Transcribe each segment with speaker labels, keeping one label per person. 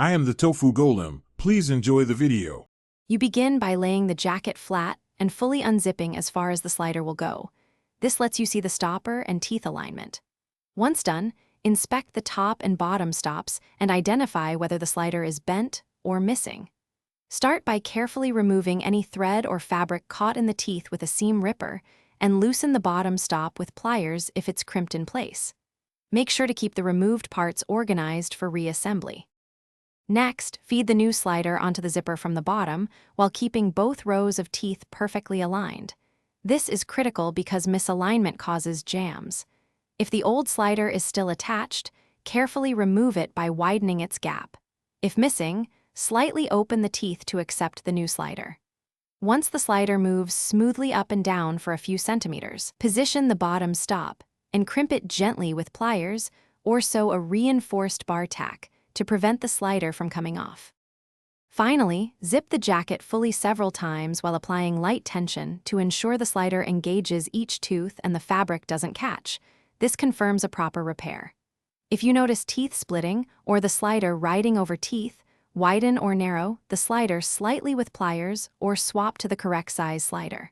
Speaker 1: I am the Tofu Golem. Please enjoy the video.
Speaker 2: You begin by laying the jacket flat and fully unzipping as far as the slider will go. This lets you see the stopper and teeth alignment. Once done, inspect the top and bottom stops and identify whether the slider is bent or missing. Start by carefully removing any thread or fabric caught in the teeth with a seam ripper and loosen the bottom stop with pliers if it's crimped in place. Make sure to keep the removed parts organized for reassembly. Next, feed the new slider onto the zipper from the bottom while keeping both rows of teeth perfectly aligned. This is critical because misalignment causes jams. If the old slider is still attached, carefully remove it by widening its gap. If missing, slightly open the teeth to accept the new slider. Once the slider moves smoothly up and down for a few centimeters, position the bottom stop and crimp it gently with pliers or sew a reinforced bar tack to prevent the slider from coming off. Finally, zip the jacket fully several times while applying light tension to ensure the slider engages each tooth and the fabric doesn't catch. This confirms a proper repair. If you notice teeth splitting or the slider riding over teeth, widen or narrow the slider slightly with pliers or swap to the correct size slider.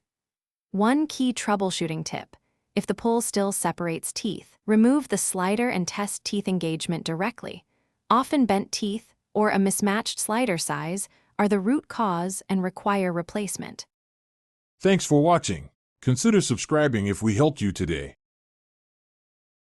Speaker 2: One key troubleshooting tip: if the pull still separates teeth, remove the slider and test teeth engagement directly. Often bent teeth or a mismatched slider size are the root cause and require replacement.
Speaker 1: Thanks for watching. Consider subscribing if we helped you today.